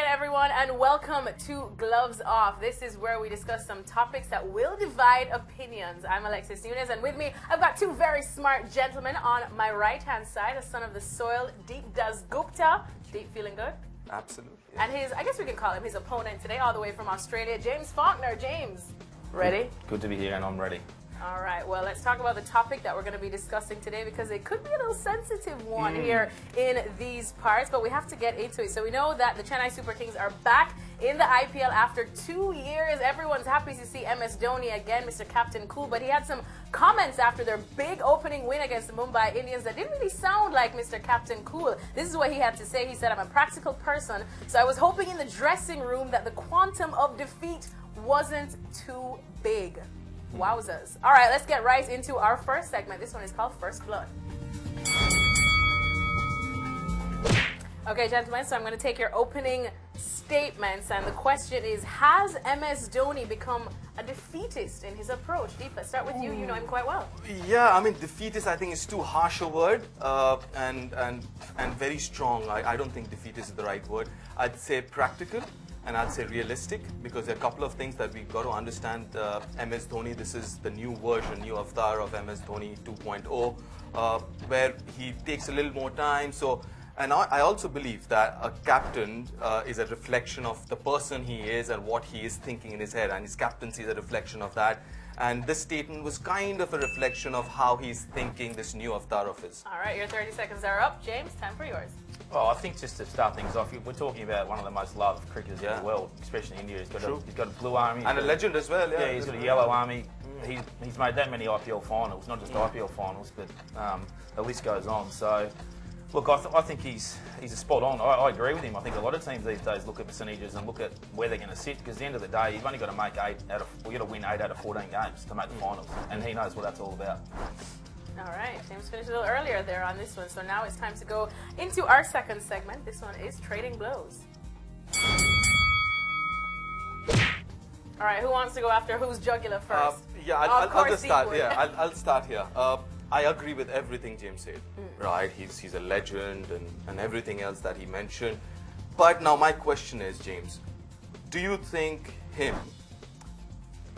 again, everyone, and welcome to Gloves Off. This is where we discuss some topics that will divide opinions. I'm Alexis Nunes, and with me, I've got two very smart gentlemen on my right-hand side, a son of the soil, Deep Dasgupta. Deep, feeling good? Absolutely. And his, I guess we can call him his opponent today, all the way from Australia, James Faulkner. James, ready? Good to be here, and I'm ready. All right, well, let's talk about the topic that we're going to be discussing today because it could be a little sensitive one here in these parts, but we have to get into it. So we know that the Chennai Super Kings are back in the IPL after 2 years. Everyone's happy to see MS Dhoni again, Mr. Captain Cool, but he had some comments after their big opening win against the Mumbai Indians that didn't really sound like Mr. Captain Cool. This is what he had to say. He said, "I'm a practical person, so I was hoping in the dressing room that the quantum of defeat wasn't too big." Wowzers. All right, let's get right into our first segment. This one is called First Blood. Okay, gentlemen, so I'm going to take your opening statements, and the question is, has MS Dhoni become a defeatist in his approach? Deep, let's start with you. You know him quite well. Yeah, I mean, defeatist I think is too harsh a word and very strong. I don't think defeatist is the right word. I'd say practical. And I'd say realistic, because there are a couple of things that we've got to understand. MS Dhoni, this is the new version, new avatar of MS Dhoni 2.0, where he takes a little more time. So, and I also believe that a captain is a reflection of the person he is and what he is thinking in his head, and his captaincy is a reflection of that. And this statement was kind of a reflection of how he's thinking, this new avatar of his. All right, your 30 seconds are up. James, time for yours. Well, I think just to start things off, we're talking about one of the most loved cricketers in the world, especially in India. He's got a blue army. And a legend as well, yeah. Yeah, he's got a yellow army. He's made that many IPL finals, not just IPL finals, but the list goes on. So, look, I think he's a spot on. I agree with him. I think a lot of teams these days look at percentages and look at where they're going to sit, because at the end of the day, you've only got to make you've got to win 8 out of 14 games to make the finals, and he knows what that's all about. All right, James finished a little earlier there on this one, so now it's time to go into our second segment. This one is Trading Blows. All right, who wants to go after whose jugular first? I'll just start. Yeah, I'll start here. I agree with everything James said. Right, he's a legend and everything else that he mentioned. But now my question is, James, do you think him,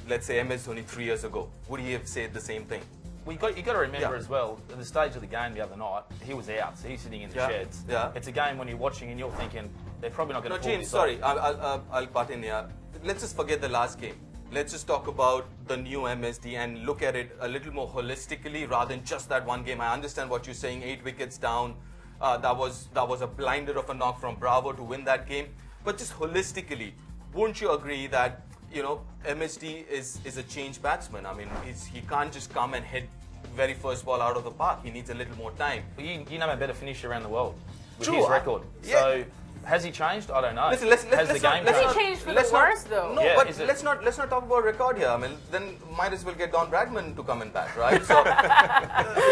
let's say MS Dhoni 3 years ago, would he have said the same thing? Well, you got to remember as well, at the stage of the game the other night, he was out, so he's sitting in the sheds. Yeah. It's a game when you're watching and you're thinking, they're probably not going to pull James, this sorry, off. I'll butt in here. Let's just forget the last game. Let's just talk about the new MSD and look at it a little more holistically rather than just that one game. I understand what you're saying, 8 wickets down. That was a blinder of a knock from Bravo to win that game. But just holistically, wouldn't you agree that, you know, MSD is a changed batsman? I mean, he can't just come and hit very first ball out of the park. He needs a little more time. You know a better finisher around the world with True, his record. yeah. So has he changed? I don't know. Listen, has the game Has changed? he changed for the worse, though? No, Yeah, but let's not talk about record here. I mean, then might as well get Don Bradman to come and bat, right? So,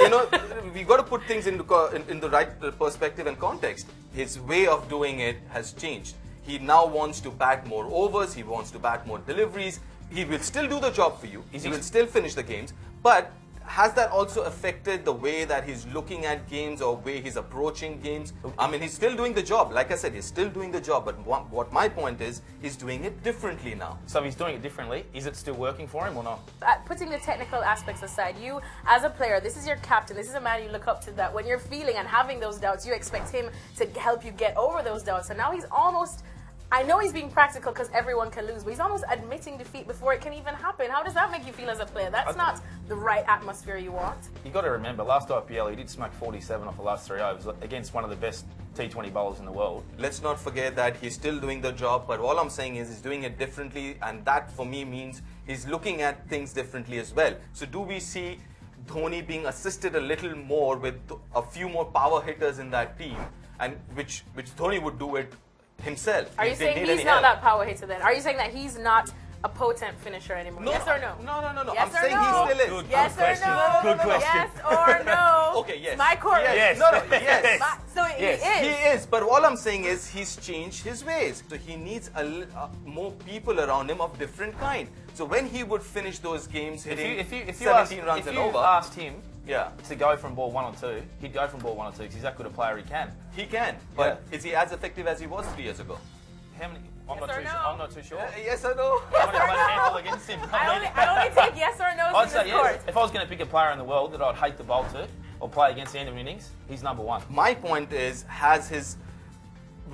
you know, we've got to put things in the right perspective and context. His way of doing it has changed. He now wants to bat more overs. He wants to bat more deliveries. He will still do the job for you. He will still finish the games. But has that also affected the way that he's looking at games or way he's approaching games? I mean, he's still doing the job. Like I said, he's still doing the job. But what my point is, he's doing it differently now. So he's doing it differently. Is it still working for him or not? Putting the technical aspects aside, you as a player, this is your captain, this is a man you look up to, that when you're feeling and having those doubts, you expect him to help you get over those doubts. And now he's almost, I know he's being practical because everyone can lose, but he's almost admitting defeat before it can even happen. How does that make you feel as a player? That's not the right atmosphere you want. You got to remember, last IPL he did smack 47 off the last 3 overs against one of the best T20 bowlers in the world. Let's not forget that he's still doing the job, but all I'm saying is he's doing it differently, and that for me means he's looking at things differently as well. So do we see Dhoni being assisted a little more with a few more power hitters in that team, and which Dhoni would do it himself? Are you saying he's not that power hitter then? Are you saying that he's not a potent finisher anymore? No, yes or no? No. Yes I'm or saying no? he still is. Yes or no? Good question. Yes or no? Okay, yes. My court. Yes. No, yes. So he is. He is, but all I'm saying is he's changed his ways. So he needs more people around him of different kind. So when he would finish those games hitting If you 17 runs and over, asked him yeah, to go from ball 1 or 2, he'd go from ball 1 or 2 because he's that good a player he can. he can. But is he as effective as he was 3 years ago? How many? Yes or no? I'm not too sure. Yes or no? I'm going to play a handful against him. I only take yes or no's I'd in say this yes. court. If I was going to pick a player in the world that I'd hate to bowl to or play against the end of innings, he's number one. My point is, has his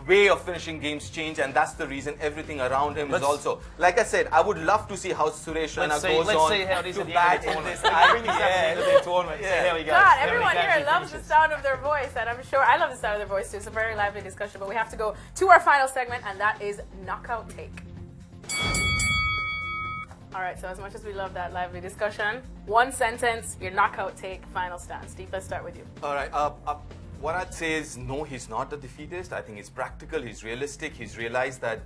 way of finishing games changed, and that's the reason everything around him is also. Like I said, I would love to see how Suresh Raina goes Let's on see how it is to at the bat end of in the this tournament. Bring this up at the end of the IPL. tournament. Yeah. See how he goes. God, How many everyone games here he loves the finishes. sound of their voice, and I'm sure I love the sound of their voice too. It's a very lively discussion, but we have to go to our final segment, and that is knockout take. All right, so as much as we love that lively discussion, one sentence, your knockout take, final stand. Steve, let's start with you. All right. What I'd say is, no, he's not the defeatist. I think he's practical, he's realistic, he's realized that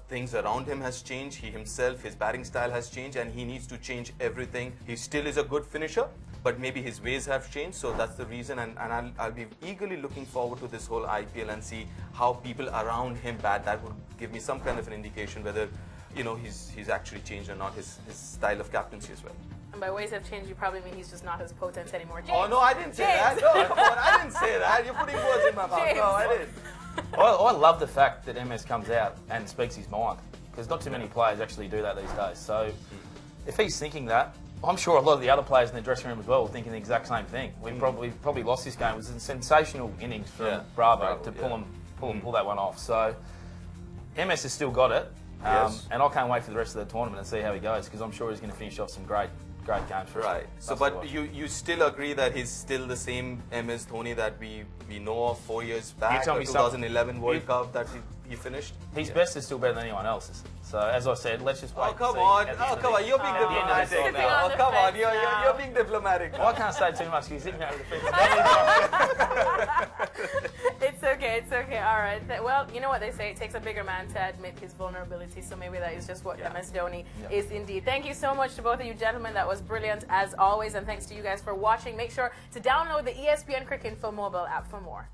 things around him has changed. He himself, his batting style has changed, and he needs to change everything. He still is a good finisher, but maybe his ways have changed, so that's the reason. And I'll be eagerly looking forward to this whole IPL and see how people around him bat. That would give me some kind of an indication whether, you know, he's actually changed or not, his style of captaincy as well. And by ways have changed, you probably mean he's just not as potent anymore. James. Oh, no, I didn't say that. No, come on, I didn't say that. You're putting words in my mouth. James. No, I didn't. I love the fact that MS comes out and speaks his mind, because not too many players actually do that these days. So if he's thinking that, I'm sure a lot of the other players in the dressing room as well were thinking the exact same thing. We probably lost this game. It was a sensational innings from Bravo to pull that one off. So MS has still got it, Yes. and I can't wait for the rest of the tournament and see how he goes, because I'm sure he's going to finish off some great games for us. Right. So, but you still agree that he's still the same MS Dhoni that we know of 4 years back, tell the me 2011 World Cup that he finished? His best is still better than anyone else's. So, as I said, let's just wait. Oh, come and see on. at the Oh, end come of on. You're being at the end of diplomatic this Sitting now. on Oh, the come on. fence now. You're being diplomatic. Well, I can't say too much because he's sitting out of the fence. It's okay, it's okay. All right. Well, you know what they say, it takes a bigger man to admit his vulnerability, so maybe that is just what MS Dhoni is indeed. Thank you so much to both of you gentlemen. That was brilliant as always, and thanks to you guys for watching. Make sure to download the ESPN Cricinfo mobile app for more.